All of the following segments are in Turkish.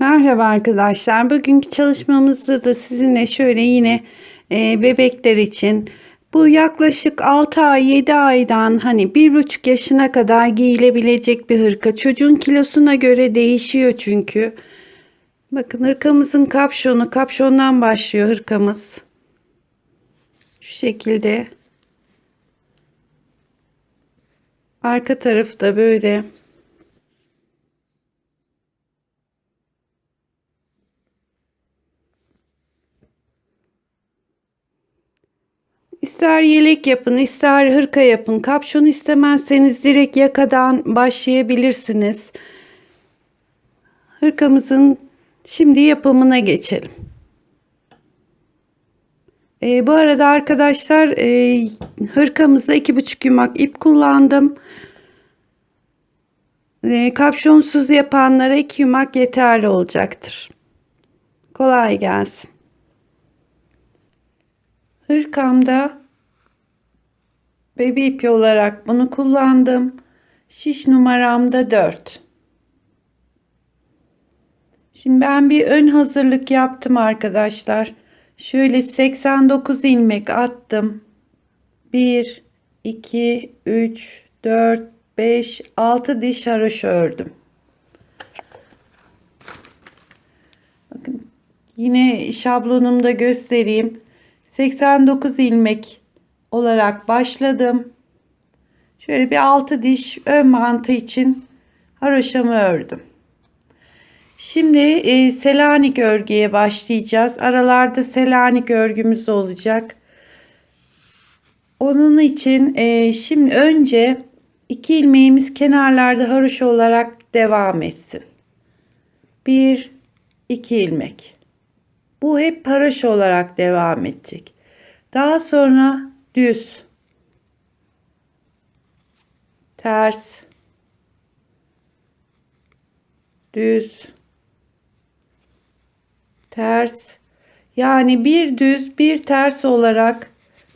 Merhaba arkadaşlar. Bugünkü çalışmamızda da sizinle şöyle yine bebekler için bu yaklaşık 6 ay 7 aydan hani 1,5 yaşına kadar giyilebilecek bir hırka. Çocuğun kilosuna göre değişiyor çünkü. Bakın hırkamızın kapşondan başlıyor hırkamız. Şu şekilde. Arka tarafı da böyle. İster yelek yapın, ister hırka yapın. Kapşon istemezseniz direkt yakadan başlayabilirsiniz. Hırkamızın şimdi yapımına geçelim. Bu arada arkadaşlar hırkamızda 2,5 yumak ip kullandım. Kapşonsuz yapanlara 2 yumak yeterli olacaktır. Kolay gelsin. Hırkamda bebe ipi olarak bunu kullandım. Şiş numaramda 4. Şimdi ben bir ön hazırlık yaptım arkadaşlar. Şöyle 89 ilmek attım. 1, 2, 3, 4, 5, 6 diş haroşa ördüm. Bakın yine şablonumda göstereyim. 89 ilmek olarak başladım. Şöyle bir 6 diş ön mantı için haroşamı ördüm. Şimdi Selanik örgüye başlayacağız. Aralarda Selanik örgümüz olacak. Onun için şimdi önce 2 ilmeğimiz kenarlarda haroşa olarak devam etsin. 1, 2 ilmek. Bu hep haroşa olarak devam edecek. Daha sonra düz, ters, düz, ters. Yani bir düz bir ters olarak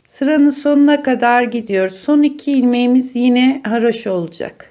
sıranın sonuna kadar gidiyoruz. Son 2 ilmeğimiz yine haroşa olacak.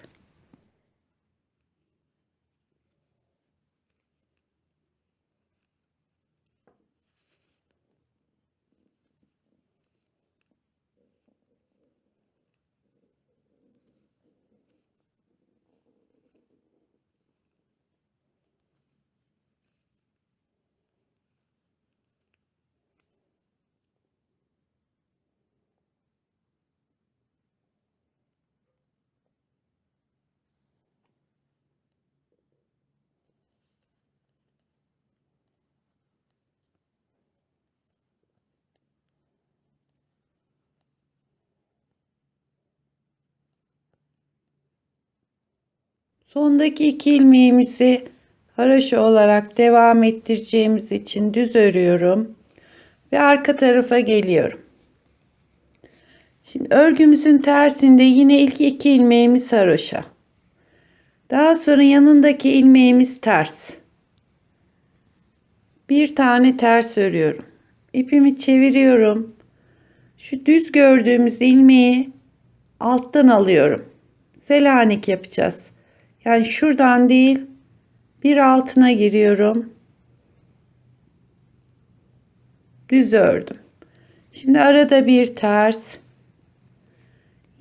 Sondaki 2 ilmeğimizi haroşa olarak devam ettireceğimiz için düz örüyorum ve arka tarafa geliyorum. Şimdi örgümüzün tersinde yine ilk 2 ilmeğimiz haroşa. Daha sonra yanındaki ilmeğimiz ters. Bir tane ters örüyorum. İpimi çeviriyorum. Şu düz gördüğümüz ilmeği alttan alıyorum. Selanik yapacağız. Yani şuradan değil, bir altına giriyorum. Düz ördüm. Şimdi arada bir ters.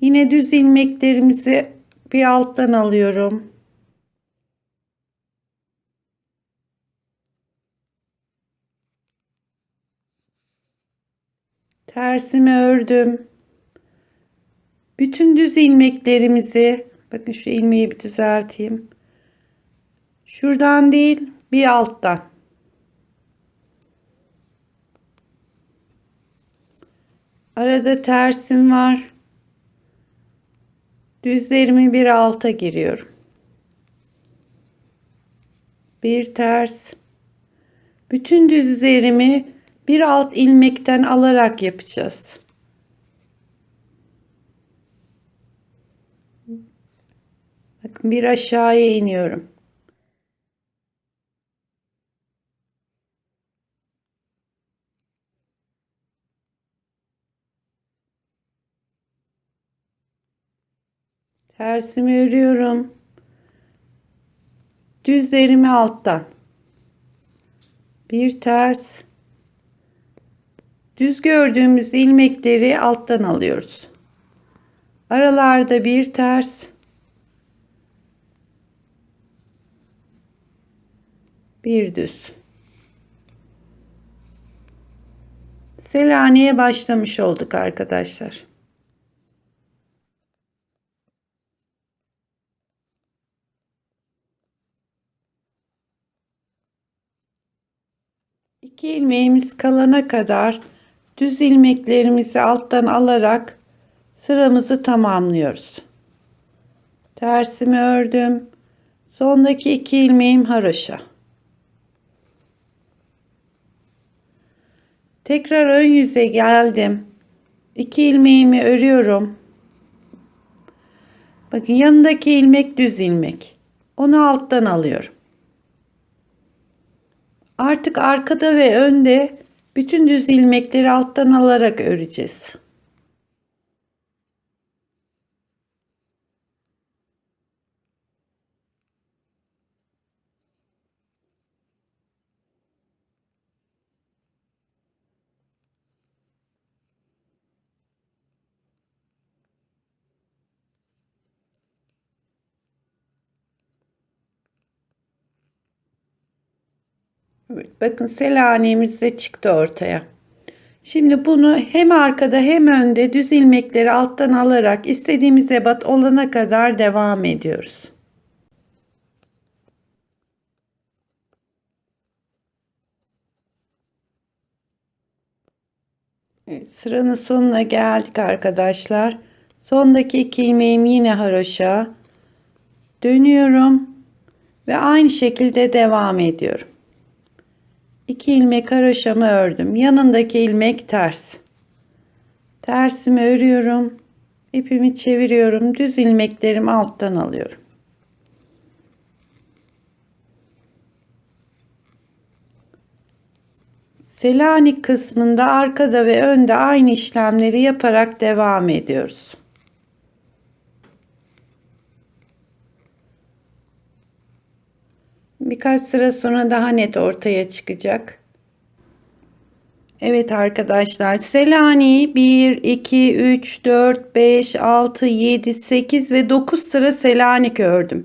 Yine düz ilmeklerimizi bir alttan alıyorum. Tersimi ördüm. Bütün düz ilmeklerimizi, bakın şu ilmeği bir düzelteyim. Şuradan değil, bir alttan. Arada tersim var. Düzlerimi bir alta giriyorum. Bir ters. Bütün düzlerimi bir alt ilmekten alarak yapacağız. Bakın bir aşağıya iniyorum. Tersimi örüyorum. Düzlerimi alttan. Bir ters. Düz gördüğümüz ilmekleri alttan alıyoruz. Aralarda bir ters. Bir düz. Selanik'e başlamış olduk arkadaşlar. İki ilmeğimiz kalana kadar düz ilmeklerimizi alttan alarak sıramızı tamamlıyoruz. Tersimi ördüm. Sondaki iki ilmeğim haroşa. Tekrar ön yüze geldim. İki ilmeğimi örüyorum. Bakın yanındaki ilmek düz ilmek. Onu alttan alıyorum. Artık arkada ve önde bütün düz ilmekleri alttan alarak öreceğiz. Evet, bakın Selanik'imiz de çıktı ortaya. Şimdi bunu hem arkada hem önde düz ilmekleri alttan alarak istediğimiz ebat olana kadar devam ediyoruz. Evet, sıranın sonuna geldik arkadaşlar. Sondaki iki ilmeğim yine haroşa. Dönüyorum ve aynı şekilde devam ediyorum. 2 ilmek haroşamı ördüm. Yanındaki ilmek ters. Tersimi örüyorum. İpimi çeviriyorum. Düz ilmeklerimi alttan alıyorum. Selanik kısmında arkada ve önde aynı işlemleri yaparak devam ediyoruz. Birkaç sıra sonra daha net ortaya çıkacak. Evet arkadaşlar, Selanik'i 1, 2, 3, 4, 5, 6, 7, 8 ve 9 sıra Selanik ördüm.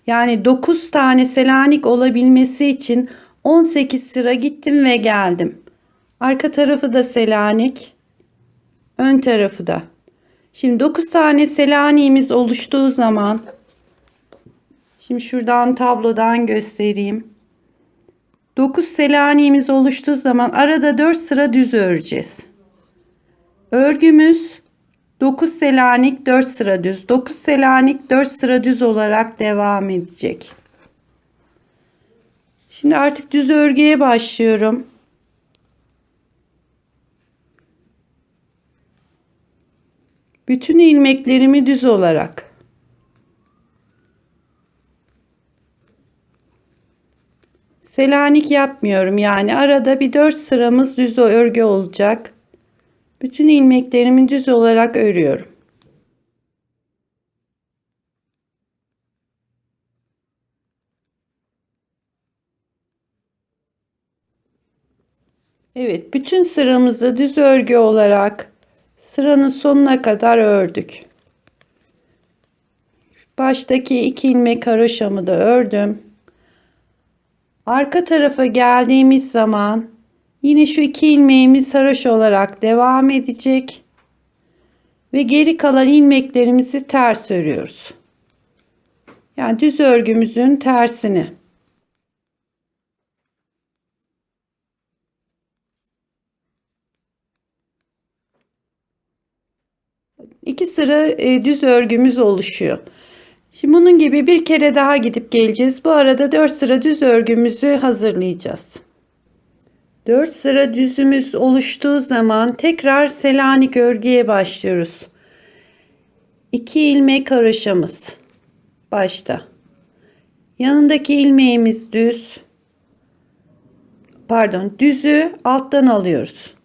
Yani 9 tane Selanik olabilmesi için 18 sıra gittim ve geldim. Arka tarafı da Selanik, ön tarafı da. Şimdi 9 tane Selanik'imiz oluştuğu zaman, şimdi şuradan tablodan göstereyim. 9 Selanik'imiz oluştuğu zaman arada 4 sıra düz öreceğiz. Örgümüz 9 Selanik 4 sıra düz, 9 Selanik 4 sıra düz olarak devam edecek. Şimdi artık düz örgüye başlıyorum. Bütün ilmeklerimi düz olarak. Selanik yapmıyorum, yani arada bir 4 sıramız düz örgü olacak. Bütün ilmeklerimi düz olarak örüyorum. Evet, bütün sıramızı düz örgü olarak sıranın sonuna kadar ördük. Baştaki 2 ilmek haroşamı da ördüm. Arka tarafa geldiğimiz zaman yine şu 2 ilmeğimiz haroşa olarak devam edecek ve geri kalan ilmeklerimizi ters örüyoruz. Yani düz örgümüzün tersini. İki sıra düz örgümüz oluşuyor. Şimdi bunun gibi bir kere daha gidip geleceğiz. Bu arada 4 sıra düz örgümüzü hazırlayacağız. 4 sıra düzümüz oluştuğu zaman tekrar Selanik örgüye başlıyoruz. 2 ilmek haroşamız başta. Yanındaki ilmeğimiz düz. Pardon, düzü alttan alıyoruz.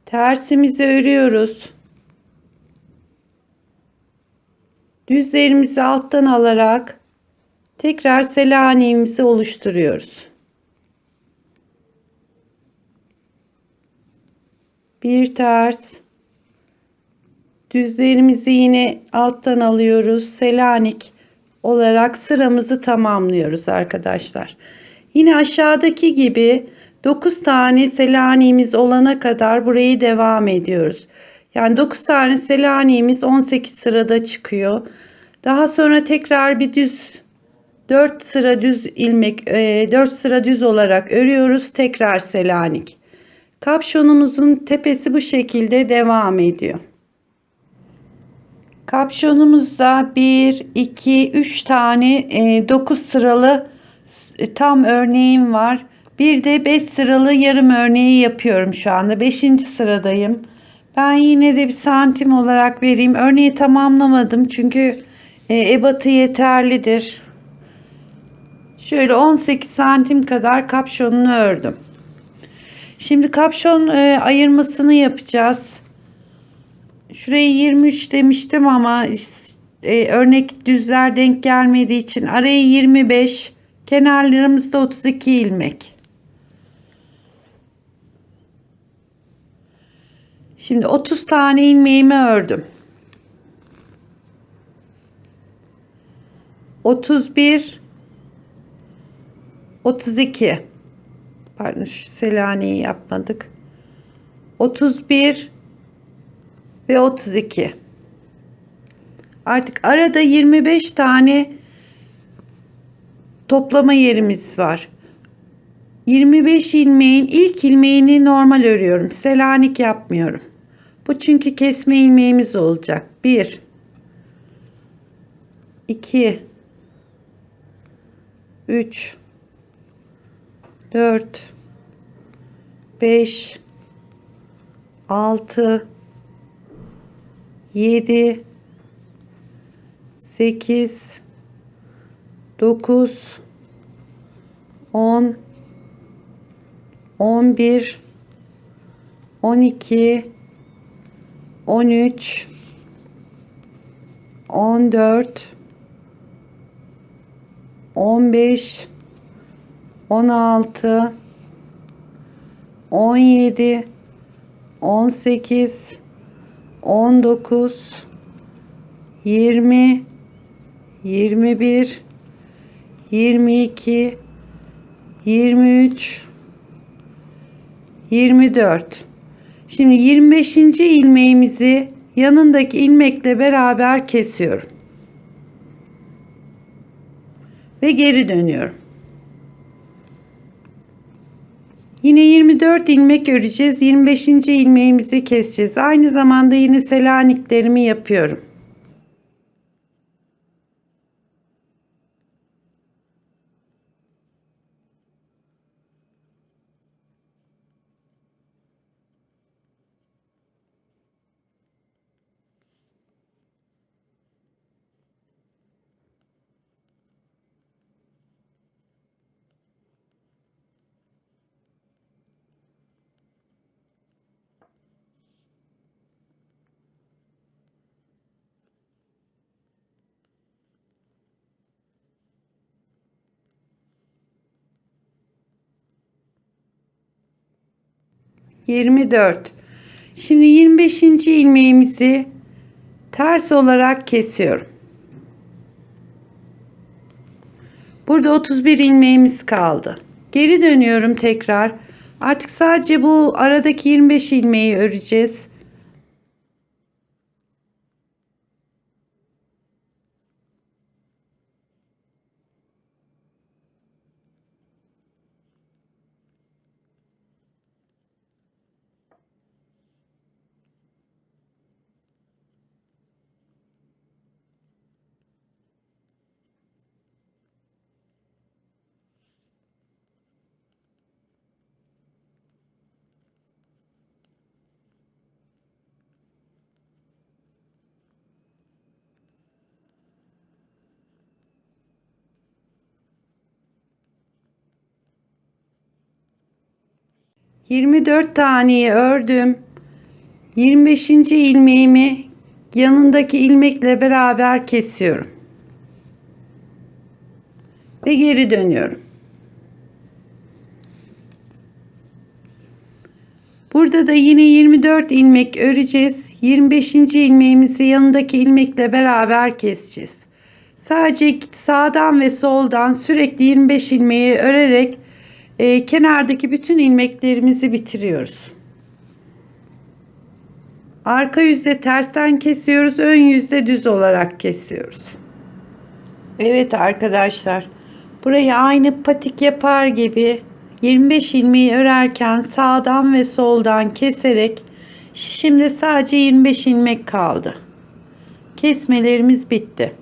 Tersimizi örüyoruz. Düzlerimizi alttan alarak Tekrar Selanik'imizi oluşturuyoruz. Bir ters. Düzlerimizi yine alttan alıyoruz. Selanik olarak sıramızı tamamlıyoruz arkadaşlar. Yine aşağıdaki gibi 9 tane Selanik'imiz olana kadar burayı devam ediyoruz. Yani 9 tane Selanik'imiz 18 sırada çıkıyor. Daha sonra tekrar bir düz 4 sıra düz ilmek 4 sıra düz olarak örüyoruz. Tekrar Selanik. Kapşonumuzun tepesi bu şekilde devam ediyor. Kapşonumuzda 1, 2, 3 tane 9 sıralı tam örneğim var. Bir de 5 sıralı yarım örneği yapıyorum şu anda. 5. sıradayım. Ben yine de bir santim olarak vereyim. Örneği tamamlamadım çünkü ebatı yeterlidir. Şöyle 18 santim kadar kapşonunu ördüm. Şimdi kapşon ayırmasını yapacağız. Şurayı 23 demiştim ama örnek düzler denk gelmediği için arayı 25, kenarlarımızda 32 ilmek. Şimdi 30 tane ilmeğimi ördüm. 31, 32. Pardon, şu Selanik'i yapmadık. 31 ve 32. Artık arada 25 tane toplama yerimiz var. 25 ilmeğin ilk ilmeğini normal örüyorum. Selanik yapmıyorum. Bu çünkü kesme ilmeğimiz olacak. 1 2 3 4 5 6 7 8 9 10 11 12 13 14 15 16 17 18 19 20 21 22 23 24. Şimdi 25. ilmeğimizi yanındaki ilmekle beraber kesiyorum. Ve geri dönüyorum. Yine 24 ilmek öreceğiz. 25. ilmeğimizi keseceğiz. Aynı zamanda yine Selaniklerimi yapıyorum. ...24. Şimdi 25. ilmeğimizi ters olarak kesiyorum. Burada 31 ilmeğimiz kaldı. Geri dönüyorum tekrar. Artık sadece bu aradaki 25 ilmeği öreceğiz. ...24 taneyi ördüm. 25. ilmeğimi yanındaki ilmekle beraber kesiyorum. ve geri dönüyorum. Burada da yine 24 ilmek öreceğiz. 25. ilmeğimizi yanındaki ilmekle beraber keseceğiz. Sadece sağdan ve soldan sürekli 25 ilmeği örerek kenardaki bütün ilmeklerimizi bitiriyoruz. Arka yüzde tersten kesiyoruz, ön yüzde düz olarak kesiyoruz. Evet arkadaşlar, burayı aynı patik yapar gibi 25 ilmeği örerken sağdan ve soldan keserek şimdi sadece 25 ilmek kaldı. Kesmelerimiz bitti.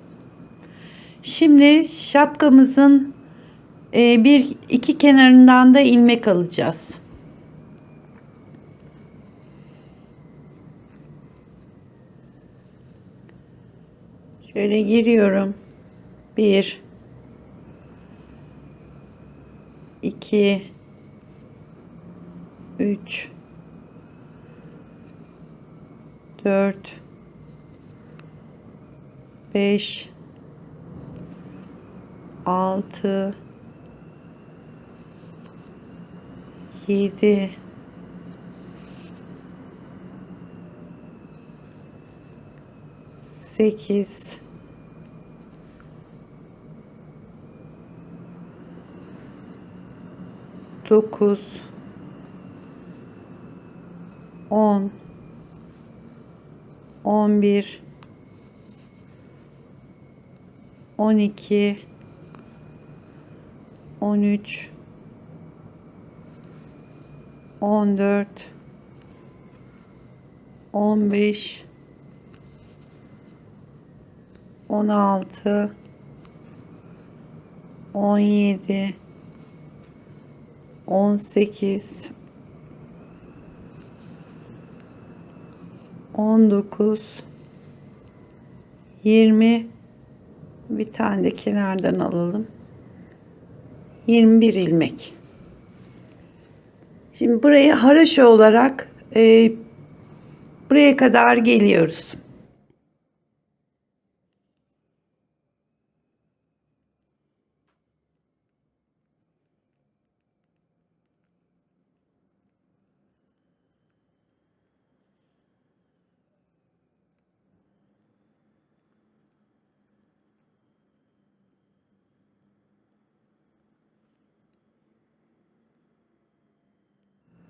Şimdi şapkamızın bir iki kenarından da ilmek alacağız. Şöyle giriyorum. 1 2 3 4 5 6 7 8 9 10 11 12 13 14 15 16 17 18 19 20 bir tane de kenardan alalım. 21 ilmek. Şimdi burayı haraşo olarak buraya kadar geliyoruz.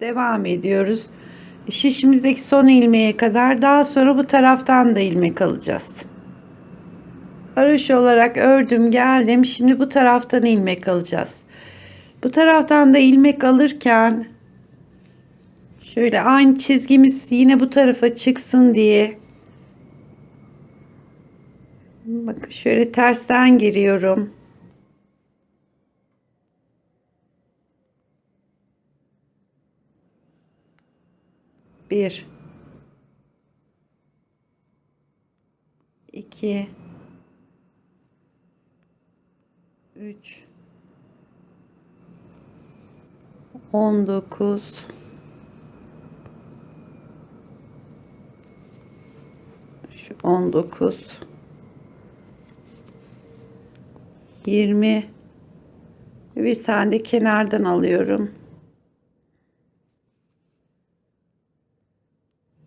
Devam ediyoruz. Şişimizdeki son ilmeğe kadar, daha sonra bu taraftan da ilmek alacağız. Haroşa olarak ördüm geldim. Şimdi bu taraftan ilmek alacağız. Bu taraftan da ilmek alırken şöyle aynı çizgimiz yine bu tarafa çıksın diye bakın şöyle tersten giriyorum. Bir, iki, üç, 19, şu 19, 20, bir tane de kenardan alıyorum.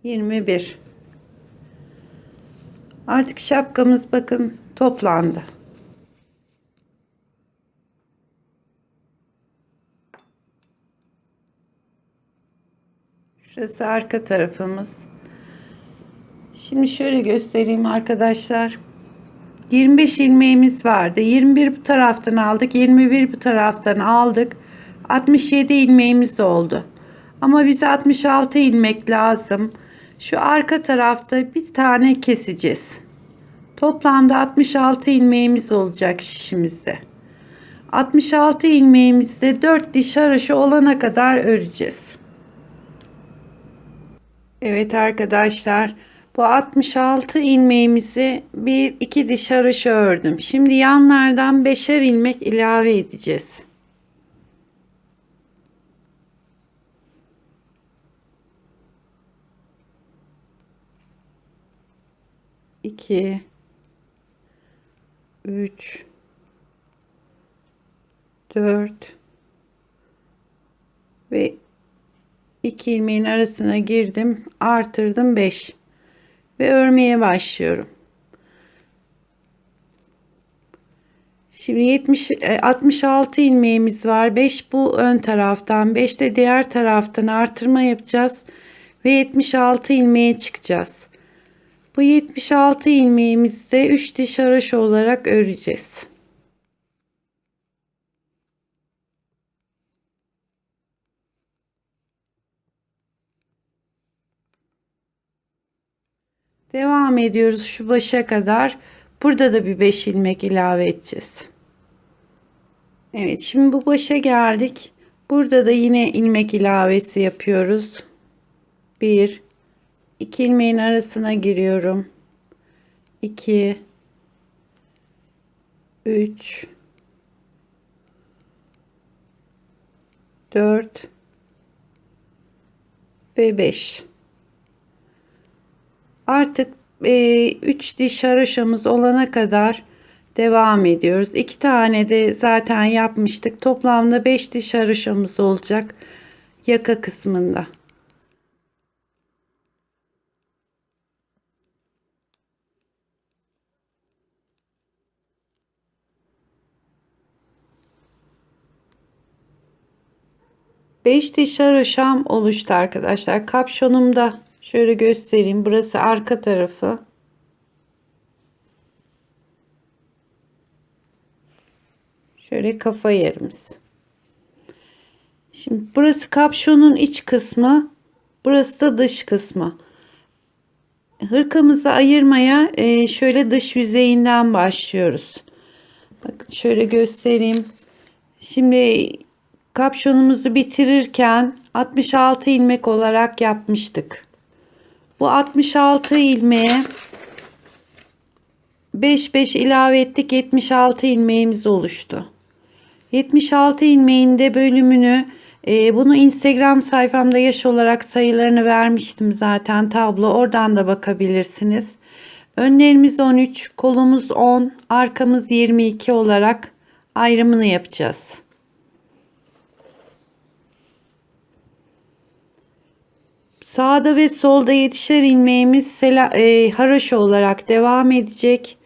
21. Artık şapkamız bakın toplandı. Şurası arka tarafımız. Şimdi şöyle göstereyim arkadaşlar. 25 ilmeğimiz vardı. 21 bu taraftan aldık. 21 bu taraftan aldık. 67 ilmeğimiz oldu. Ama bize 66 ilmek lazım. Şu arka tarafta bir tane keseceğiz. Toplamda 66 ilmeğimiz olacak şişimizde. 66 ilmeğimizde 4 diş haroşa olana kadar öreceğiz. Evet arkadaşlar, bu 66 ilmeğimizi bir iki diş haroşa ördüm. Şimdi yanlardan 5'er ilmek ilave edeceğiz. İki, üç, 4 ve 2 ilmeğin arasına girdim, artırdım 5 ve örmeye başlıyorum. Şimdi 66 ilmeğimiz var. 5 bu ön taraftan, 5 de diğer taraftan artırma yapacağız ve 76 ilmeğe çıkacağız. Bu 76 ilmeğimizde 3 diş haroşa olarak öreceğiz. Devam ediyoruz şu başa kadar. Burada da bir 5 ilmek ilave edeceğiz. Evet, şimdi bu başa geldik. Burada da yine ilmek ilavesi yapıyoruz. 1 2 ilmeğin arasına giriyorum. 2 3 4 ve 5. Artık 3 diş haroşamız olana kadar devam ediyoruz. 2 tane de zaten yapmıştık. Toplamda 5 diş haroşamız olacak yaka kısmında. Beş diş haroşam oluştu arkadaşlar. Kapşonumda şöyle göstereyim. Burası arka tarafı. Şöyle kafa yerimiz. Şimdi burası kapşonun iç kısmı. Burası da dış kısmı. Hırkamızı ayırmaya şöyle dış yüzeyinden başlıyoruz. Bakın şöyle göstereyim. Şimdi kapşonumuzu bitirirken 66 ilmek olarak yapmıştık. Bu 66 ilmeğe 5 ilave ettik. 76 ilmeğimiz oluştu. 76 ilmeğin de bölümünü bunu Instagram sayfamda yaş olarak sayılarını vermiştim zaten, tablo, oradan da bakabilirsiniz. Önlerimiz 13, kolumuz 10, arkamız 22 olarak ayrımını yapacağız. Sağda ve solda yetişer ilmeğimiz haroşa olarak devam edecek.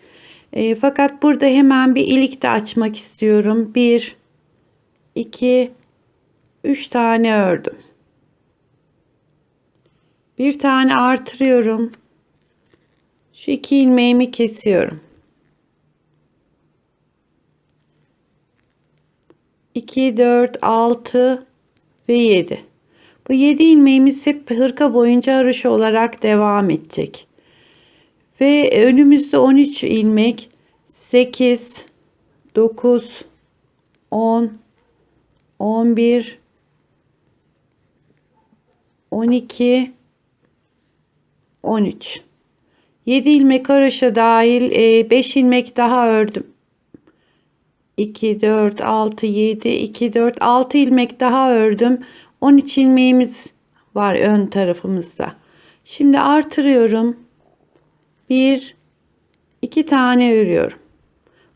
Fakat burada hemen bir ilik de açmak istiyorum. 1 2 3 tane ördüm. Bir tane artırıyorum. Şu 2 ilmeğimi kesiyorum. 2 4 6 ve 7. Bu 7 ilmeğimiz hep hırka boyunca haroşa olarak devam edecek. Ve önümüzde 13 ilmek, 8 9 10 11 12 13. 7 ilmek haroşa dahil 5 ilmek daha ördüm. 2 4 6 7 2 4 6 ilmek daha ördüm. 13 ilmeğimiz var ön tarafımızda. Şimdi artırıyorum. 1 2 tane örüyorum.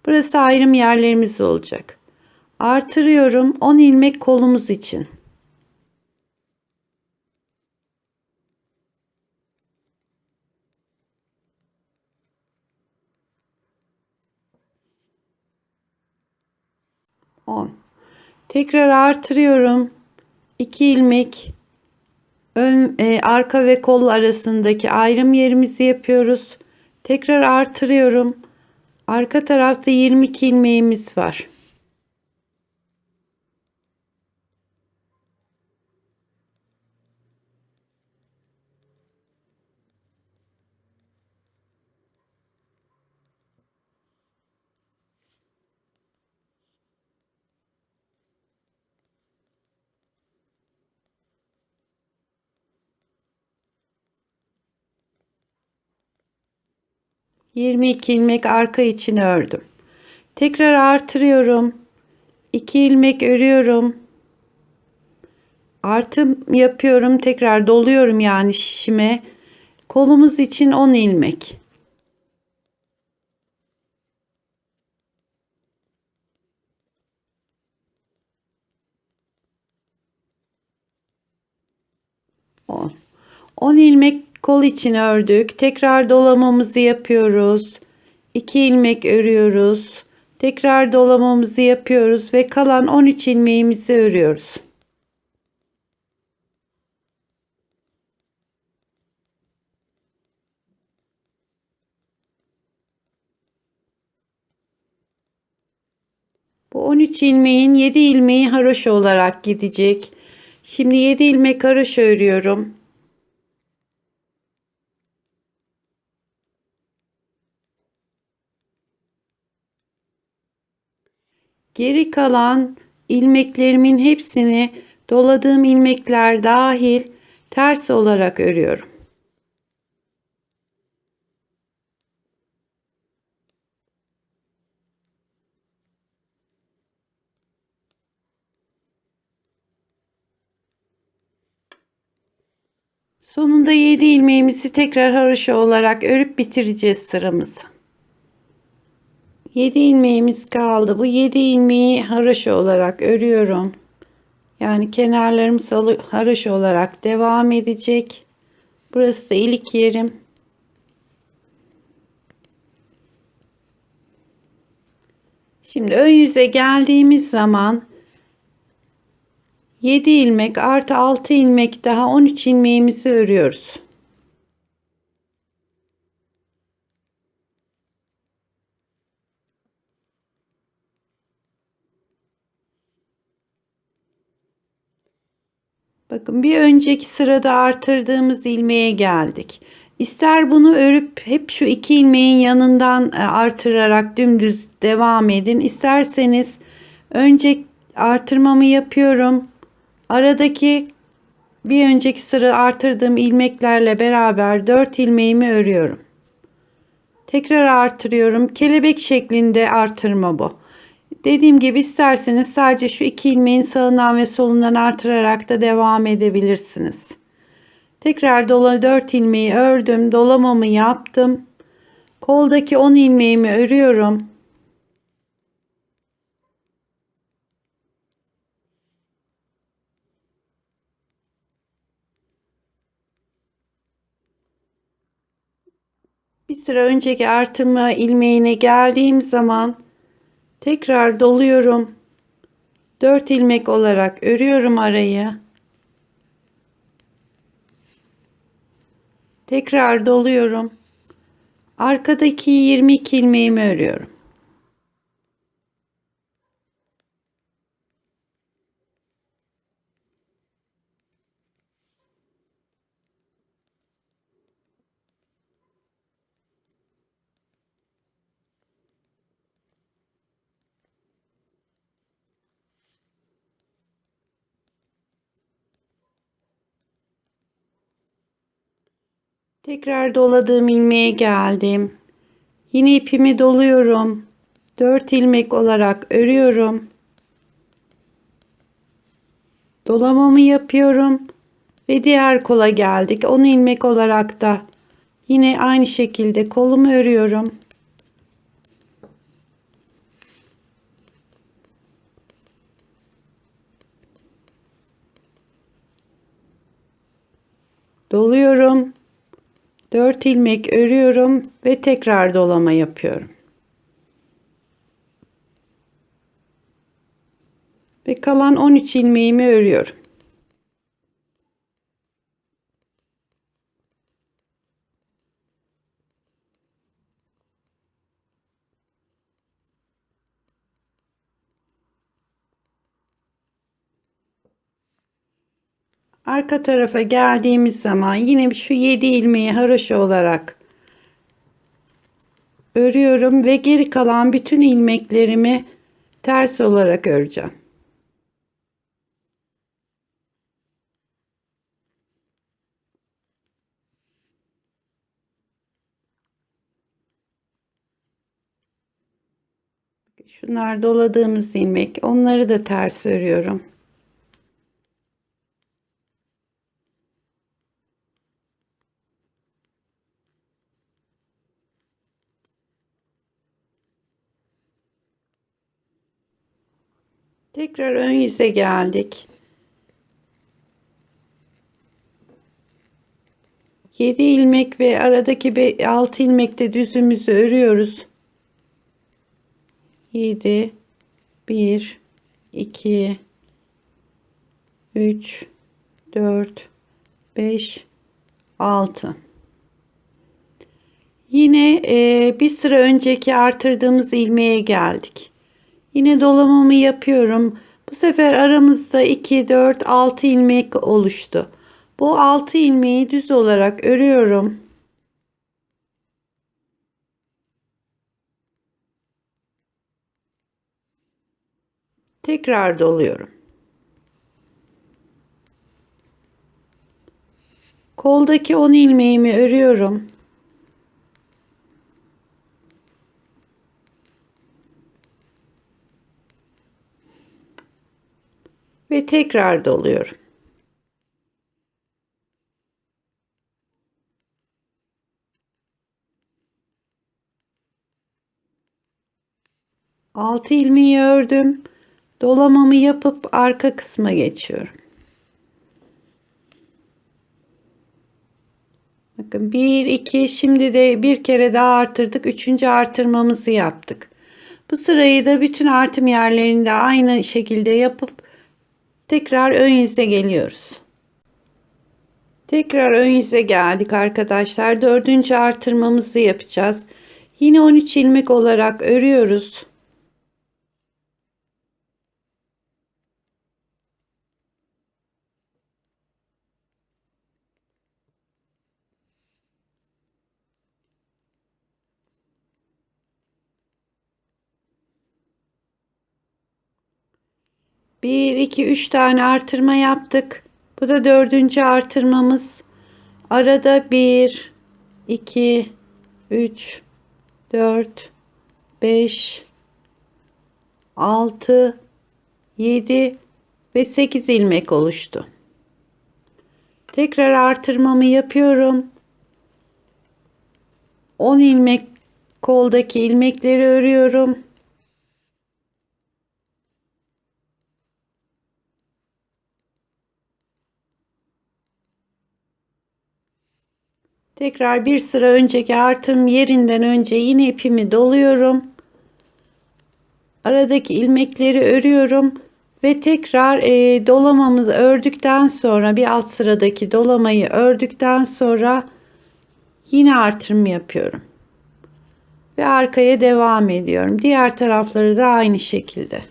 Burası ayrım yerlerimiz olacak. Artırıyorum 10 ilmek kolumuz için. Tekrar artırıyorum. 2 ilmek arka ve kol arasındaki ayrım yerimizi yapıyoruz. Tekrar artırıyorum. Arka tarafta 22 ilmeğimiz var. ...22 ilmek arka için ördüm. Tekrar artırıyorum. 2 ilmek örüyorum. Artım yapıyorum. Tekrar doluyorum yani şişime. Kolumuz için 10 ilmek. 10. 10 ilmek kol için ördük. Tekrar dolamamızı yapıyoruz. 2 ilmek örüyoruz. Tekrar dolamamızı yapıyoruz ve kalan 13 ilmeğimizi örüyoruz. Bu 13 ilmeğin 7 ilmeği haroşa olarak gidecek. Şimdi 7 ilmek haroşa örüyorum. Geri kalan ilmeklerimin hepsini doladığım ilmekler dahil ters olarak örüyorum. Sonunda 7 ilmeğimizi tekrar haroşa olarak örüp bitireceğiz sıramızı. 7 ilmeğimiz kaldı. Bu 7 ilmeği haroşa olarak örüyorum. Yani kenarlarımız haroşa olarak devam edecek. Burası da ilik yerim. Şimdi ön yüze geldiğimiz zaman 7 ilmek artı 6 ilmek daha 13 ilmeğimizi örüyoruz. Bakın bir önceki sırada artırdığımız ilmeğe geldik. İster bunu örüp hep şu 2 ilmeğin yanından artırarak dümdüz devam edin. İsterseniz önce artırmamı yapıyorum. Aradaki bir önceki sıra artırdığım ilmeklerle beraber 4 ilmeğimi örüyorum. Tekrar artırıyorum. Kelebek şeklinde artırma bu. Dediğim gibi isterseniz sadece şu 2 ilmeğin sağından ve solundan artırarak da devam edebilirsiniz. Tekrar 4 ilmeği ördüm. Dolamamı yaptım. Koldaki 10 ilmeğimi örüyorum. Bir sıra önceki artırma ilmeğine geldiğim zaman tekrar doluyorum. 4 ilmek olarak örüyorum arayı. Tekrar doluyorum. Arkadaki 22 ilmeğimi örüyorum. Tekrar doladığım ilmeğe geldim. Yine ipimi doluyorum. 4 ilmek olarak örüyorum. Dolamamı yapıyorum ve diğer kola geldik. 10 ilmek olarak da yine aynı şekilde kolumu örüyorum. Doluyorum. 4 ilmek örüyorum ve tekrar dolama yapıyorum. Ve kalan 13 ilmeğimi örüyorum. Arka tarafa geldiğimiz zaman yine şu 7 ilmeği haroşa olarak örüyorum ve geri kalan bütün ilmeklerimi ters olarak öreceğim. Şunlar doladığımız ilmek, onları da ters örüyorum. Tekrar ön yüze geldik. 7 ilmek ve aradaki 6 ilmekte düzümüzü örüyoruz. 7, 1, 2, 3, 4, 5, 6. Yine bir sıra önceki artırdığımız ilmeğe geldik. Yine dolamamı yapıyorum. Bu sefer aramızda 2, 4, 6 ilmek oluştu. Bu 6 ilmeği düz olarak örüyorum. Tekrar doluyorum. Koldaki 10 ilmeğimi örüyorum. Ve tekrar doluyorum. Altı ilmeği ördüm. Dolamamı yapıp arka kısma geçiyorum. Bakın 1, 2, şimdi de bir kere daha artırdık. Üçüncü artırmamızı yaptık. Bu sırayı da bütün artım yerlerinde aynı şekilde yapıp tekrar ön yüze geliyoruz. Tekrar ön yüze geldik arkadaşlar. Dördüncü artırmamızı yapacağız. Yine 13 ilmek olarak örüyoruz. Bir, iki, üç tane artırma yaptık. Bu da dördüncü artırmamız. Arada 1, 2, 3, 4, 5, 6, 7 ve 8 ilmek oluştu. Tekrar artırmamı yapıyorum. 10 ilmek koldaki ilmekleri örüyorum. Tekrar bir sıra önceki artım yerinden önce yine ipimi doluyorum. Aradaki ilmekleri örüyorum ve tekrar dolamamızı ördükten sonra bir alt sıradaki dolamayı ördükten sonra yine artırım yapıyorum. Ve arkaya devam ediyorum. Diğer tarafları da aynı şekilde.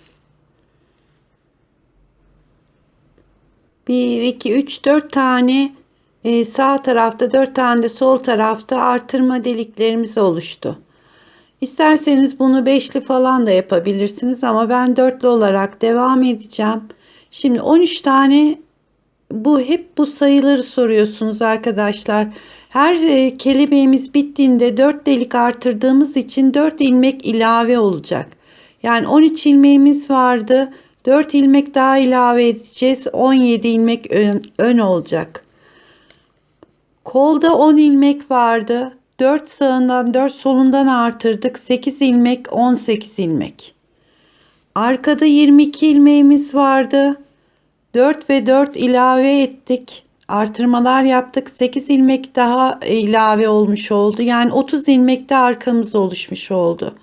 1, 2, 3, 4 tane sağ tarafta, 4 tane de sol tarafta artırma deliklerimiz oluştu. İsterseniz bunu beşli falan da yapabilirsiniz ama ben dörtlü olarak devam edeceğim. Şimdi 13 tane, bu hep bu sayıları soruyorsunuz arkadaşlar. Her kelebeğimiz bittiğinde 4 delik artırdığımız için 4 ilmek ilave olacak. Yani 13 ilmeğimiz vardı. 4 ilmek daha ilave edeceğiz. 17 ilmek ön olacak. Kolda 10 ilmek vardı. 4 sağından 4 solundan artırdık. 8 ilmek, 18 ilmek. Arkada 22 ilmeğimiz vardı. 4 ve 4 ilave ettik. Artırmalar yaptık. 8 ilmek daha ilave olmuş oldu. Yani 30 ilmek de arkamız oluşmuş oldu.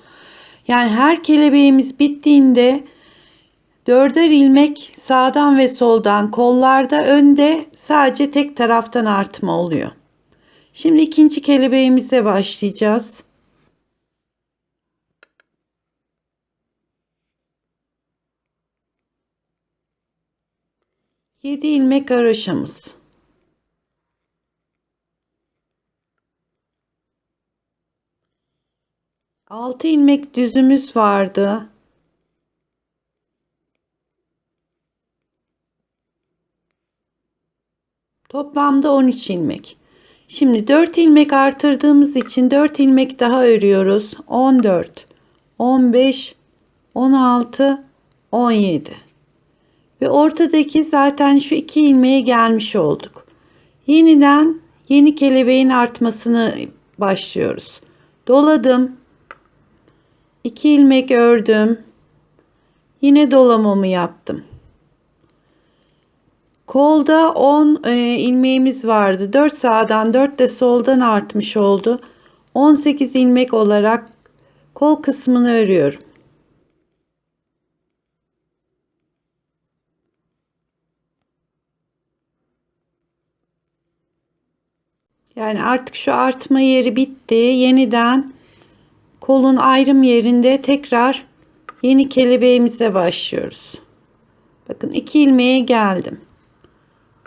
Yani her kelebeğimiz bittiğinde 4'er ilmek sağdan ve soldan, kollarda, önde sadece tek taraftan artma oluyor. Şimdi ikinci kelebeğimize başlayacağız. 7 ilmek haroşamız. Altı ilmek düzümüz vardı. Toplamda 13 ilmek. Şimdi 4 ilmek artırdığımız için 4 ilmek daha örüyoruz. 14, 15, 16, 17. Ve ortadaki zaten şu 2 ilmeğe gelmiş olduk. Yeniden yeni kelebeğin artmasını başlıyoruz. Doladım. 2 ilmek ördüm. Yine dolamamı yaptım. Kolda 10 ilmeğimiz vardı. 4 sağdan 4 de soldan artmış oldu. 18 ilmek olarak kol kısmını örüyorum. Yani artık şu artma yeri bitti. Yeniden kolun ayrım yerinde tekrar yeni kelebeğimize başlıyoruz. Bakın 2 ilmeğe geldim.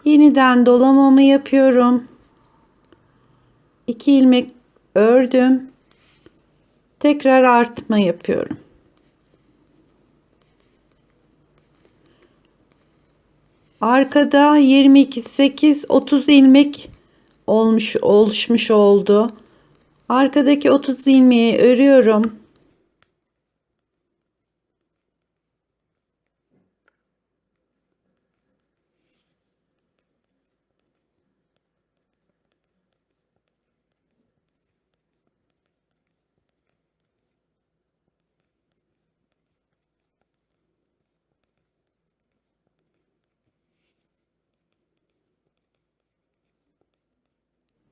Yeniden dolamamı yapıyorum. 2 ilmek ördüm. Tekrar artma yapıyorum. Arkada 22, 8, 30 ilmek oluşmuş oldu. Arkadaki 30 ilmeği örüyorum.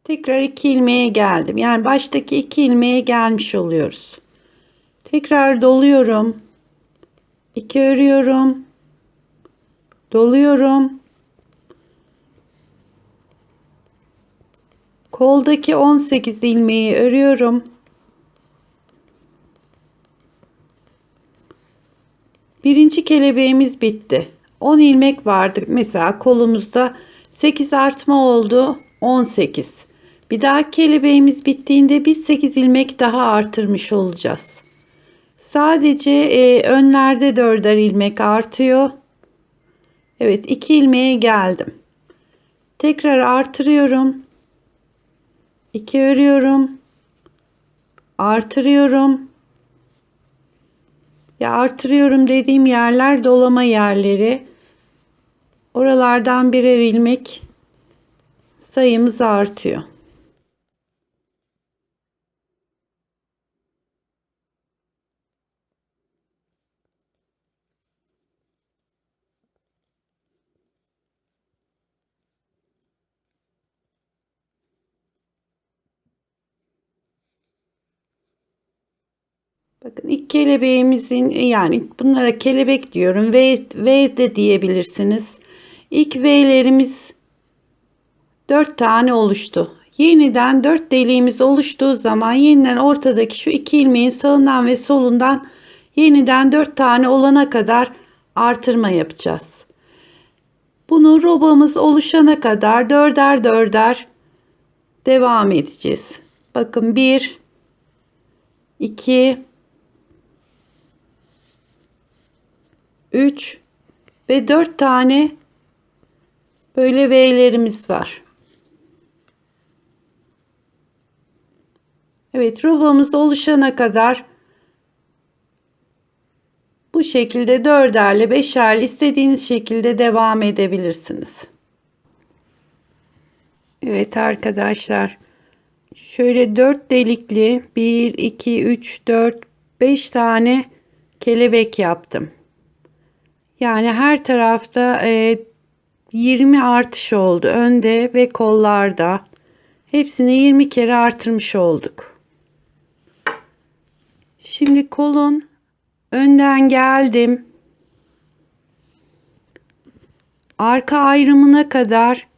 Tekrar 2 ilmeğe geldim. Yani baştaki 2 ilmeğe gelmiş oluyoruz. Tekrar doluyorum. 2 örüyorum. Doluyorum. Koldaki 18 ilmeği örüyorum. Birinci kelebeğimiz bitti. 10 ilmek vardı. Mesela kolumuzda 8 artma oldu. 18. Bir daha kelebeğimiz bittiğinde biz 8 ilmek daha artırmış olacağız. Sadece önlerde 4'er ilmek artıyor. Evet, 2 ilmeğe geldim. Tekrar artırıyorum. 2 örüyorum. Artırıyorum. Ya artırıyorum dediğim yerler dolama yerleri. Oralardan birer ilmek sayımız artıyor. Bakın ilk kelebeğimizin, yani bunlara kelebek diyorum. V de diyebilirsiniz. İlk V'lerimiz 4 tane oluştu. Yeniden 4 deliğimiz oluştuğu zaman yeniden ortadaki şu 2 ilmeğin sağından ve solundan yeniden 4 tane olana kadar artırma yapacağız. Bunu robamız oluşana kadar dörder dörder devam edeceğiz. Bakın 1, 2, 3 ve 4 tane böyle V'lerimiz var. Evet, robamız oluşana kadar bu şekilde dörderli, beşerli istediğiniz şekilde devam edebilirsiniz. Evet arkadaşlar, şöyle 4 delikli 1, 2, 3, 4, 5 tane kelebek yaptım. Yani her tarafta 20 artış oldu. Önde ve kollarda. Hepsini 20 kere artırmış olduk. Şimdi kolun önden geldim. Arka ayrımına kadar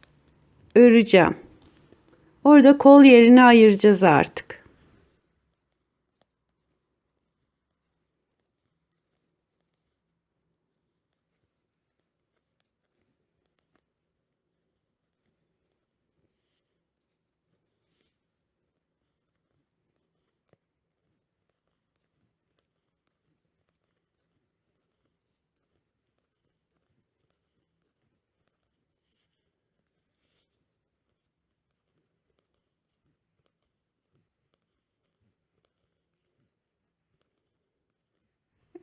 öreceğim. Orada kol yerini ayıracağız artık.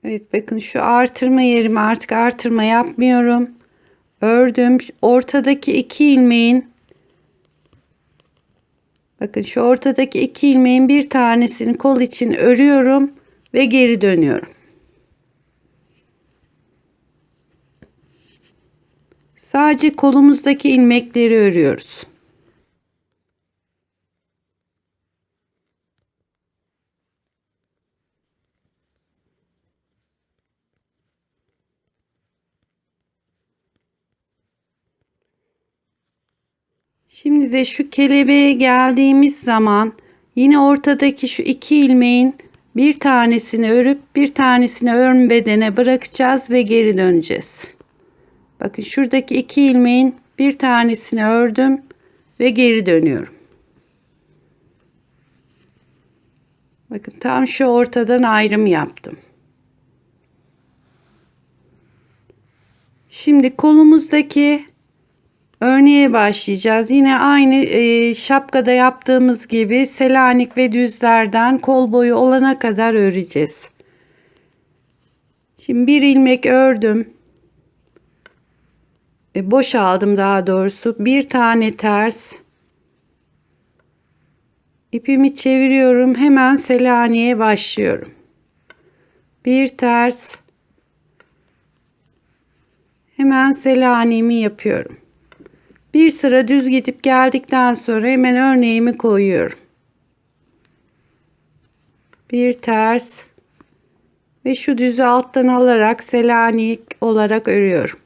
Evet, bakın şu artırma yerime artık artırma yapmıyorum. Ördüm. Ortadaki 2 ilmeğin, bakın şu ortadaki 2 ilmeğin bir tanesini kol için örüyorum ve geri dönüyorum. Sadece kolumuzdaki ilmekleri örüyoruz. Şimdi de şu kelebeğe geldiğimiz zaman yine ortadaki şu iki ilmeğin bir tanesini örüp bir tanesini ön bedene bırakacağız ve geri döneceğiz. Bakın şuradaki iki ilmeğin bir tanesini ördüm ve geri dönüyorum. Bakın tam şu ortadan ayrım yaptım. Şimdi kolumuzdaki örneğe başlayacağız. Yine aynı şapkada yaptığımız gibi Selanik ve düzlerden kol boyu olana kadar öreceğiz. Şimdi bir ilmek ördüm. Boş aldım daha doğrusu. Bir tane ters. İpimi çeviriyorum. Hemen Selanik'e başlıyorum. Bir ters. Hemen Selanik'imi yapıyorum. Bir sıra düz gidip geldikten sonra hemen örneğimi koyuyorum. Bir ters ve şu düzü alttan alarak Selanik olarak örüyorum.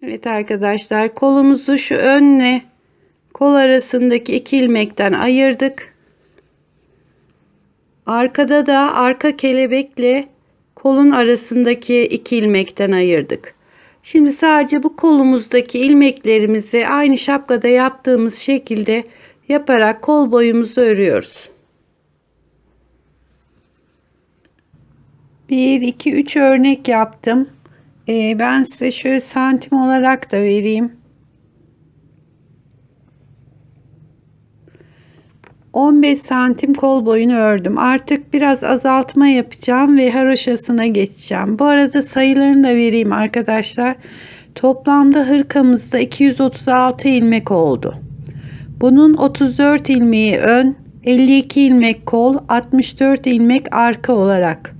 Evet arkadaşlar, kolumuzu şu önle kol arasındaki iki ilmekten ayırdık. Arkada da arka kelebekle kolun arasındaki iki ilmekten ayırdık. Şimdi sadece bu kolumuzdaki ilmeklerimizi aynı şapkada yaptığımız şekilde yaparak kol boyumuzu örüyoruz. 1 2 3 örnek yaptım. Ben size şöyle santim olarak da vereyim. 15 santim kol boyunu ördüm. Artık biraz azaltma yapacağım ve haroşasına geçeceğim. Bu arada sayılarını da vereyim arkadaşlar. Toplamda hırkamızda 236 ilmek oldu. Bunun 34 ilmeği ön, 52 ilmek kol, 64 ilmek arka olarak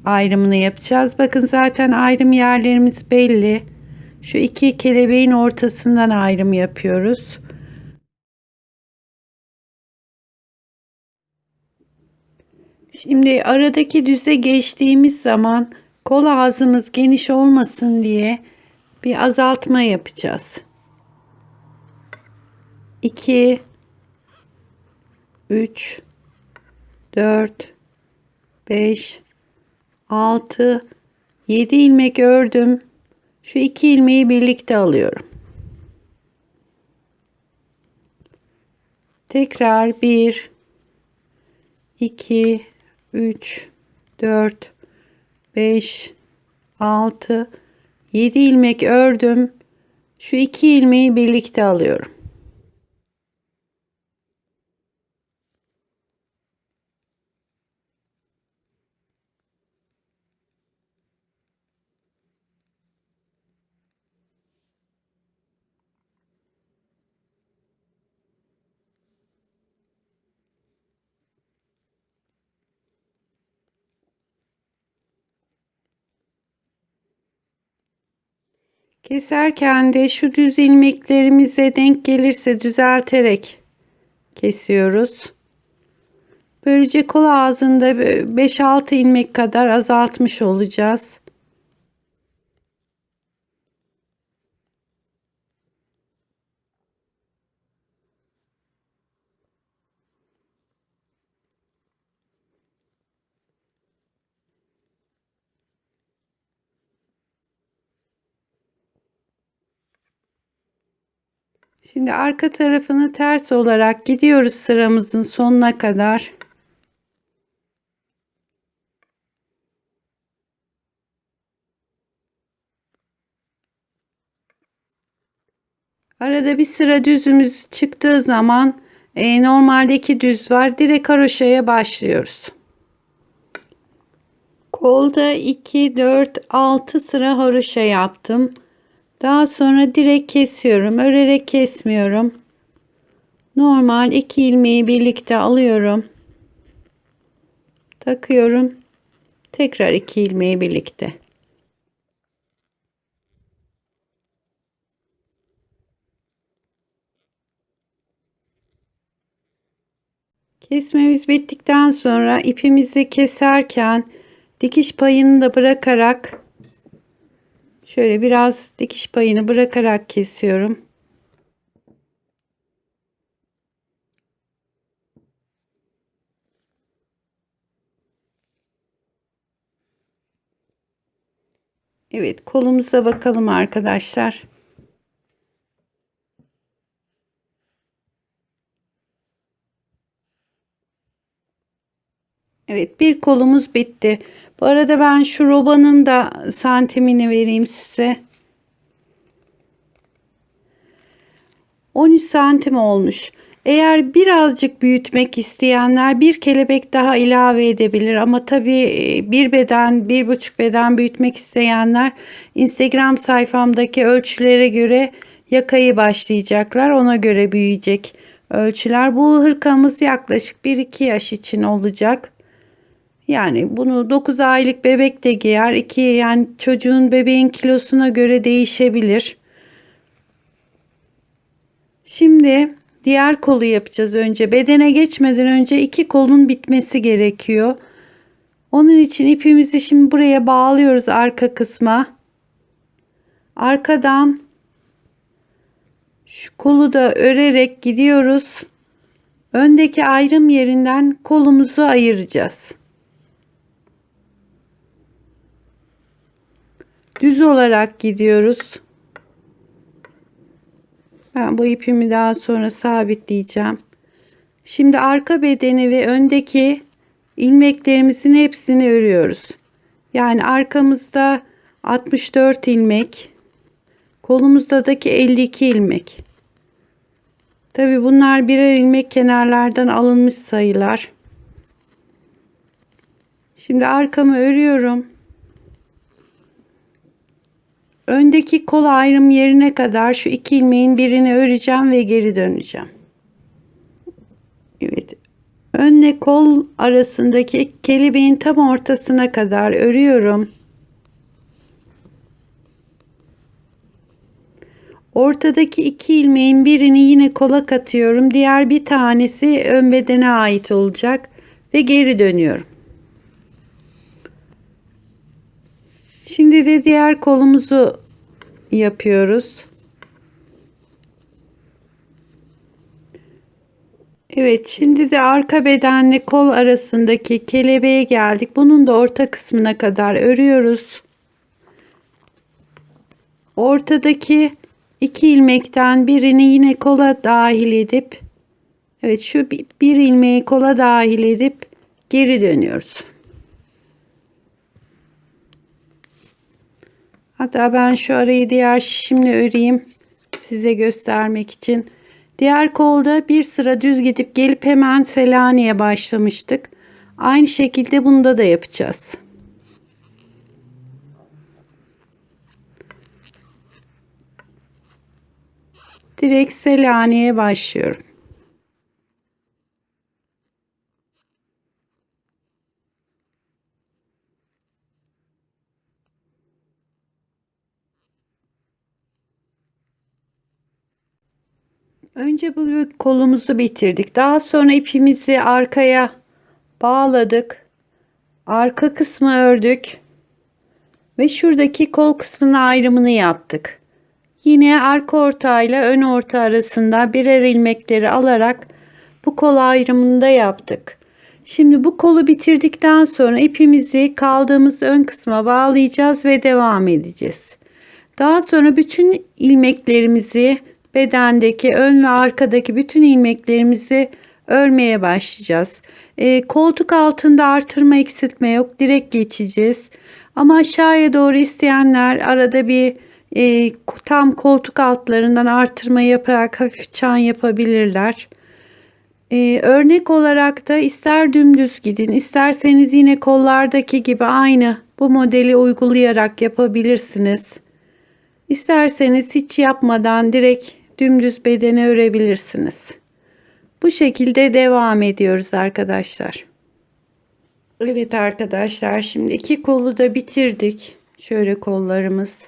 ayrımını yapacağız. Bakın zaten ayrım yerlerimiz belli. Şu iki kelebeğin ortasından ayrım yapıyoruz. Şimdi aradaki düze geçtiğimiz zaman kol ağzımız geniş olmasın diye bir azaltma yapacağız. 2 3 4 5 6 7 ilmek ördüm. Şu iki ilmeği birlikte alıyorum. Tekrar 1 2 3 4 5 6 7 ilmek ördüm. Şu iki ilmeği birlikte alıyorum. Keserken de şu düz ilmeklerimize denk gelirse düzelterek kesiyoruz. Böylece kol ağzında 5-6 ilmek kadar azaltmış olacağız. Şimdi arka tarafını ters olarak gidiyoruz sıramızın sonuna kadar. Arada bir sıra düzümüz çıktığı zaman normalde iki düz var. Direkt haroşaya başlıyoruz. Kolda 2, 4, 6 sıra haroşa yaptım. Daha sonra direkt kesiyorum. Örerek kesmiyorum. Normal 2 ilmeği birlikte alıyorum. Takıyorum. Tekrar 2 ilmeği birlikte. Kesmemiz bittikten sonra ipimizi keserken dikiş payını da bırakarak şöyle biraz dikiş payını bırakarak kesiyorum. Evet, kolumuza bakalım arkadaşlar. Evet, bir kolumuz bitti. Bu arada ben şu robanın da santimini vereyim size. 13 santim olmuş. Eğer birazcık büyütmek isteyenler bir kelebek daha ilave edebilir. Ama tabii bir beden, 1,5 beden büyütmek isteyenler Instagram sayfamdaki ölçülere göre yakayı başlayacaklar. Ona göre büyüyecek ölçüler. Bu hırkamız yaklaşık 1-2 yaş için olacak. Yani bunu 9 aylık bebek de giyer. Yani çocuğun bebeğin kilosuna göre değişebilir. Şimdi diğer kolu yapacağız önce. Bedene geçmeden önce iki kolun bitmesi gerekiyor. Onun için ipimizi şimdi buraya bağlıyoruz arka kısma. Arkadan şu kolu da örerek gidiyoruz. Öndeki ayrım yerinden kolumuzu ayıracağız. Düz olarak gidiyoruz. Ben bu ipimi daha sonra sabitleyeceğim. Şimdi arka bedeni ve öndeki ilmeklerimizin hepsini örüyoruz. Yani arkamızda 64 ilmek, kolumuzdaki 52 ilmek. Tabi bunlar birer ilmek kenarlardan alınmış sayılar. Şimdi arkamı örüyorum. Öndeki kol ayrım yerine kadar şu iki ilmeğin birini öreceğim ve geri döneceğim. Evet. Önle kol arasındaki kelebeğin tam ortasına kadar örüyorum. Ortadaki iki ilmeğin birini yine kola katıyorum. Diğer bir tanesi ön bedene ait olacak ve geri dönüyorum. Şimdi de diğer kolumuzu yapıyoruz. Evet, şimdi de arka bedenle kol arasındaki kelebeğe geldik. Bunun da orta kısmına kadar örüyoruz. Ortadaki iki ilmekten birini yine kola dahil edip, evet, şu bir ilmeği kola dahil edip geri dönüyoruz. Hatta ben şu arayı diğer şişimle öreyim size göstermek için. Diğer kolda bir sıra düz gidip gelip hemen Selanik'e başlamıştık. Aynı şekilde bunda da yapacağız. Direkt Selanik'e başlıyorum. Önce bu kolumuzu bitirdik. Daha sonra ipimizi arkaya bağladık. Arka kısmı ördük. Ve şuradaki kol kısmının ayrımını yaptık. Yine arka ortayla ön orta arasında birer ilmekleri alarak bu kol ayrımını da yaptık. Şimdi bu kolu bitirdikten sonra ipimizi kaldığımız ön kısma bağlayacağız ve devam edeceğiz. Daha sonra bütün ilmeklerimizi bedendeki ön ve arkadaki bütün ilmeklerimizi örmeye başlayacağız. Koltuk altında artırma eksiltme yok. Direkt geçeceğiz. Ama aşağıya doğru isteyenler arada bir tam koltuk altlarından artırma yaparak hafif çan yapabilirler. Örnek olarak da ister dümdüz gidin, isterseniz yine kollardaki gibi aynı bu modeli uygulayarak yapabilirsiniz. İsterseniz hiç yapmadan direkt dümdüz bedeni örebilirsiniz. Bu şekilde devam ediyoruz arkadaşlar. Evet arkadaşlar, şimdi iki kolu da bitirdik. Şöyle kollarımız.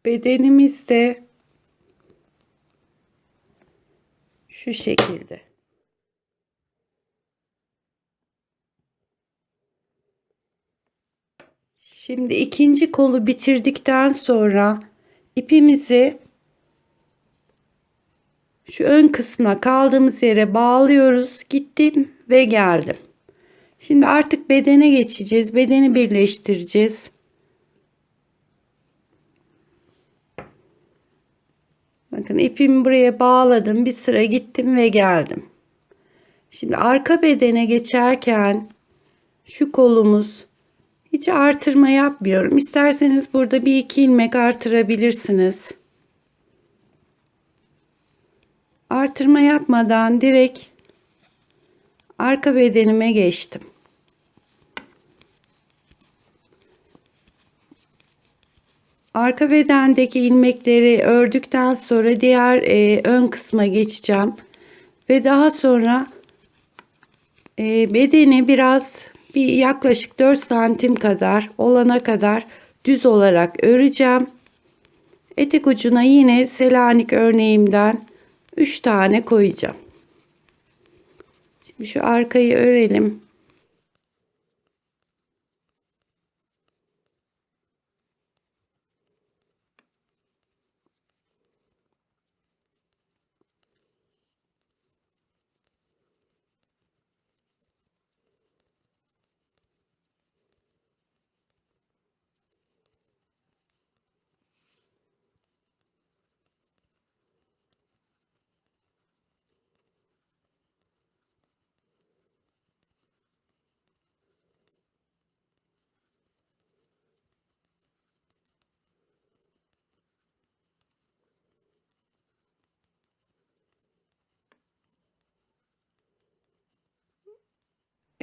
Bedenimiz de şu şekilde. Şimdi ikinci kolu bitirdikten sonra ipimizi şu ön kısmına kaldığımız yere bağlıyoruz. Gittim ve geldim. Şimdi artık bedene geçeceğiz. Bedeni birleştireceğiz. Bakın ipimi buraya bağladım. Bir sıra gittim ve geldim. Şimdi arka bedene geçerken şu kolumuz hiç artırma yapmıyorum. İsterseniz burada bir iki ilmek artırabilirsiniz. Artırma yapmadan direkt arka bedenime geçtim. Arka bedendeki ilmekleri ördükten sonra diğer ön kısma geçeceğim. Ve daha sonra bedeni biraz bir yaklaşık 4 santim kadar olana kadar düz olarak öreceğim. Etek ucuna yine Selanik örneğimden 3 tane koyacağım. Şimdi şu arkayı örelim.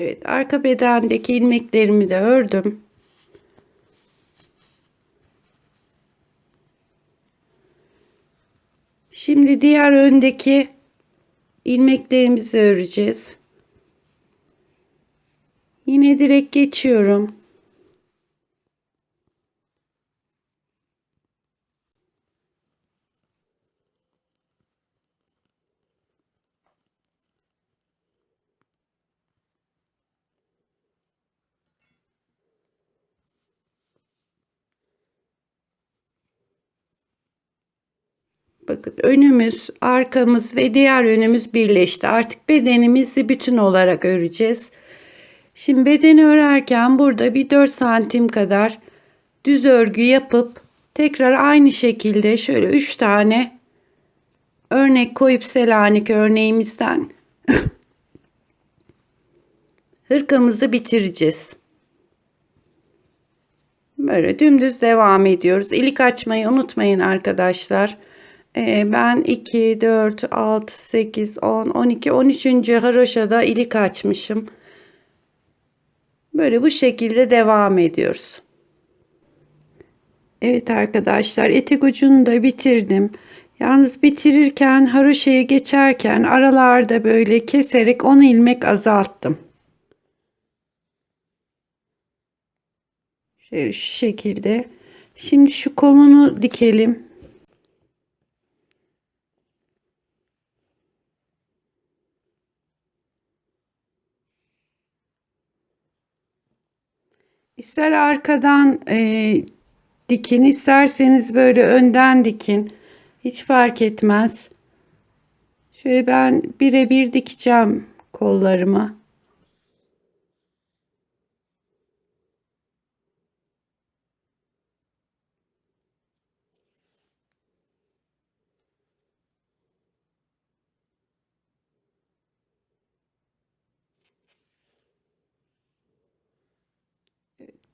Evet, arka bedendeki ilmeklerimi de ördüm. Şimdi diğer öndeki ilmeklerimizi öreceğiz. Yine direkt geçiyorum. Bakın önümüz, arkamız ve diğer önümüz birleşti. Artık bedenimizi bütün olarak öreceğiz. Şimdi bedeni örerken burada bir 4 santim kadar düz örgü yapıp tekrar aynı şekilde şöyle 3 tane örnek koyup Selanik örneğimizden hırkamızı bitireceğiz. Böyle dümdüz devam ediyoruz. İlik açmayı unutmayın arkadaşlar. Ben 2, 4, 6, 8, 10, 12, 13. haroşada ilik açmışım. Böyle bu şekilde devam ediyoruz. Evet arkadaşlar, etek ucunu da bitirdim. Yalnız bitirirken haroşaya geçerken aralarda böyle keserek 10 ilmek azalttım. Şöyle şu şekilde. Şimdi şu kolunu dikelim. İster arkadan dikin, isterseniz böyle önden dikin. Hiç fark etmez. Şöyle ben birebir dikeceğim kollarımı.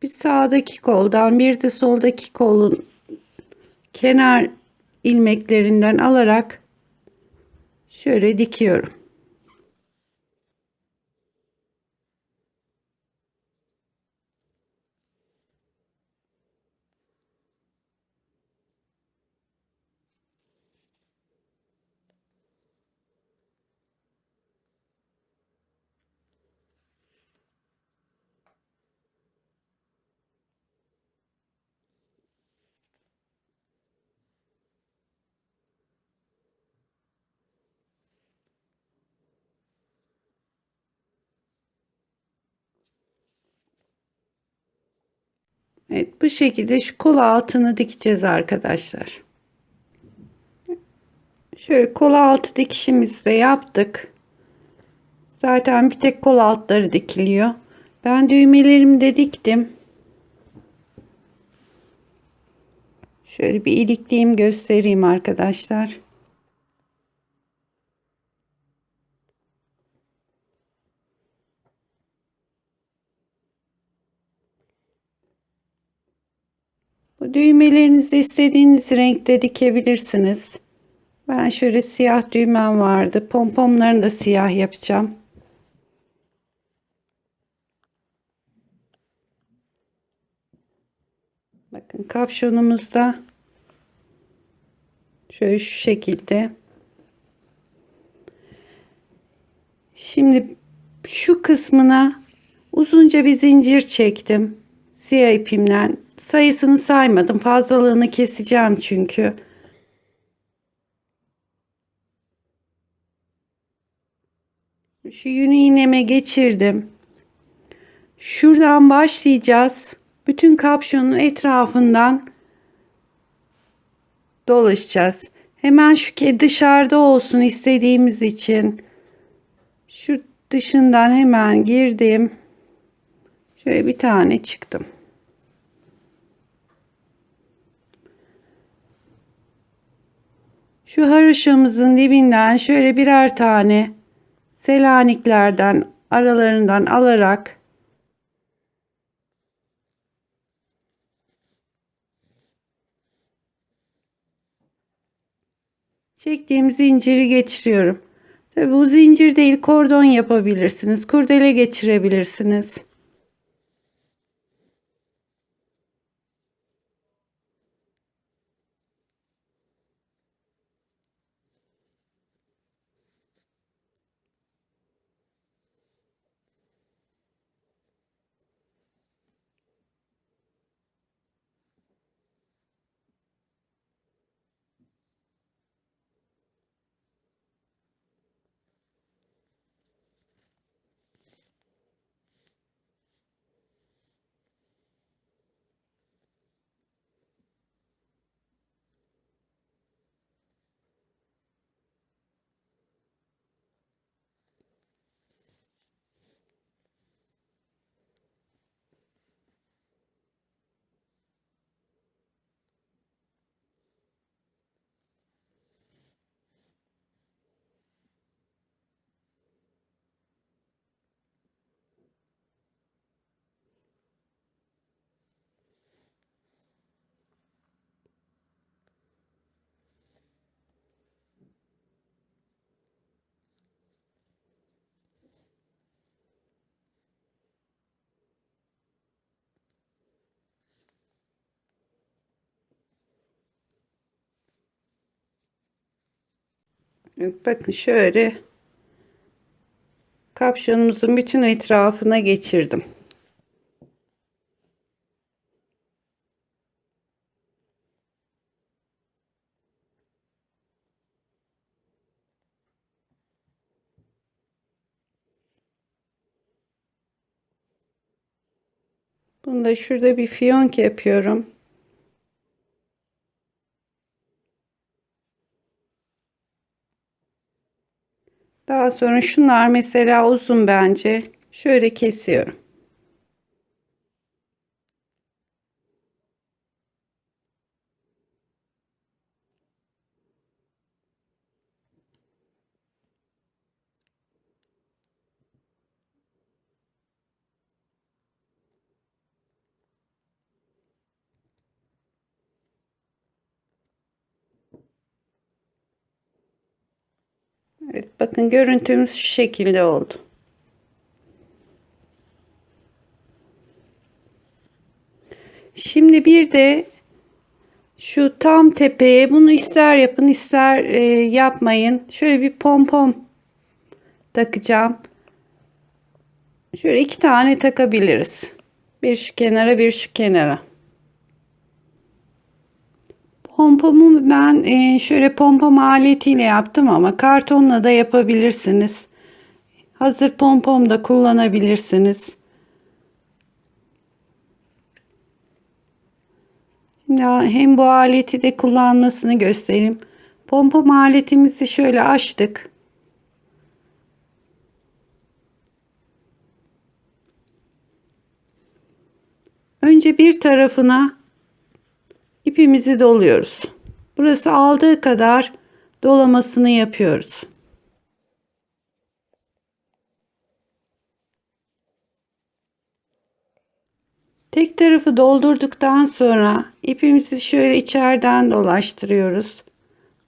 Bir sağdaki koldan bir de soldaki kolun kenar ilmeklerinden alarak şöyle dikiyorum. Evet, bu şekilde şu kol altını dikeceğiz arkadaşlar. Şöyle kol altı dikişimizi de yaptık. Zaten bir tek kol altları dikiliyor. Ben düğmelerimi de diktim. Şöyle bir ilikleyeyim, göstereyim arkadaşlar. Bu düğmelerinizi istediğiniz renkte dikebilirsiniz. Ben şöyle siyah düğmem vardı. Pompomlarını da siyah yapacağım. Bakın kapşonumuzda şöyle şu şekilde. Şimdi şu kısmına uzunca bir zincir çektim. Siyah ipimden. Sayısını saymadım. Fazlalığını keseceğim çünkü. Şu yünü iğneme geçirdim. Şuradan başlayacağız. Bütün kapşonun etrafından dolaşacağız. Hemen şu dışarıda olsun istediğimiz için. Şu dışından hemen girdim. Şöyle bir tane çıktım. Şu haroşamızın dibinden şöyle birer tane Selaniklerden aralarından alarak çektiğim zinciri geçiriyorum. Tabi bu zincir değil, kordon yapabilirsiniz. Kurdele geçirebilirsiniz. Evet, bakın şöyle kapşonumuzun bütün etrafına geçirdim. Bunu da şurada bir fiyonk yapıyorum. Daha sonra şunlar mesela uzun bence. Şöyle kesiyorum. Evet, bakın görüntümüz şu şekilde oldu. Şimdi bir de şu tam tepeye, bunu ister yapın ister yapmayın, şöyle bir pompon takacağım. Şöyle 2 tane takabiliriz. Bir şu kenara, bir şu kenara. Pompomu ben şöyle pompom aletiyle yaptım ama kartonla da yapabilirsiniz. Hazır pompom da kullanabilirsiniz. Şimdi hem bu aleti de kullanmasını göstereyim. Pompom aletimizi şöyle açtık. Önce bir tarafına ipimizi doluyoruz. Burası aldığı kadar dolamasını yapıyoruz. Tek tarafı doldurduktan sonra ipimizi şöyle içeriden dolaştırıyoruz.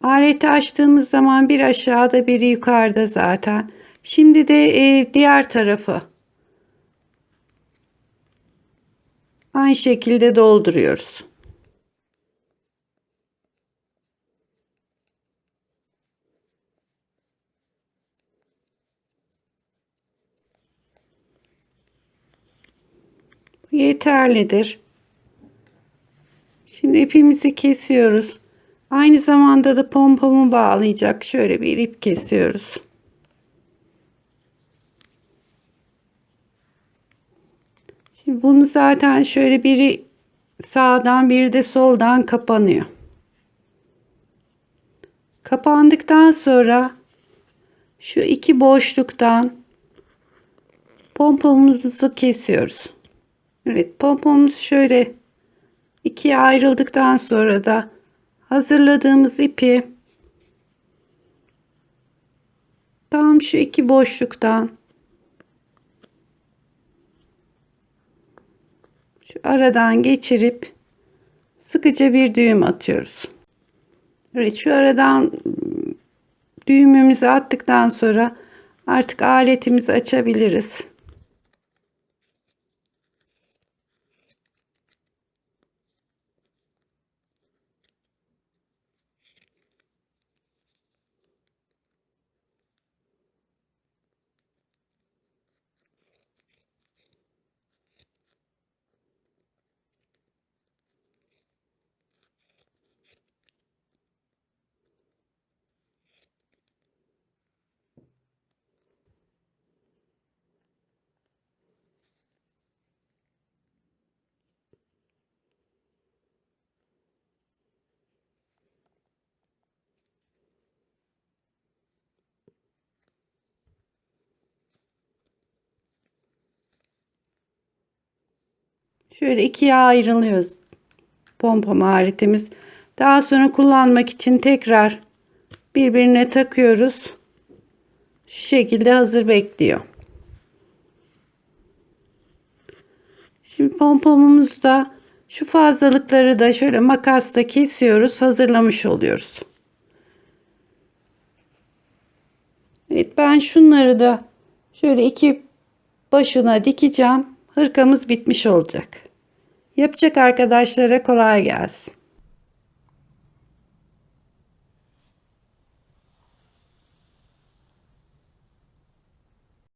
Aleti açtığımız zaman bir aşağıda biri yukarıda zaten. Şimdi de diğer tarafı aynı şekilde dolduruyoruz. Bu yeterlidir. Şimdi ipimizi kesiyoruz. Aynı zamanda da pompomu bağlayacak şöyle bir ip kesiyoruz. Şimdi bunu zaten şöyle biri sağdan biri de soldan kapanıyor. Kapandıktan sonra şu iki boşluktan pompomumuzu kesiyoruz. Evet, pompomuz şöyle ikiye ayrıldıktan sonra da hazırladığımız ipi tam şu iki boşluktan şu aradan geçirip sıkıca bir düğüm atıyoruz. Evet, şu aradan düğümümüzü attıktan sonra artık aletimizi açabiliriz. Şöyle ikiye ayrılıyoruz pompom aletimiz. Daha sonra kullanmak için tekrar birbirine takıyoruz. Şu şekilde hazır bekliyor. Şimdi pompomumuzda şu fazlalıkları da şöyle makasla kesiyoruz. Hazırlamış oluyoruz. Evet, ben şunları da şöyle iki başına dikeceğim. Hırkamız bitmiş olacak. Yapacak arkadaşlara kolay gelsin.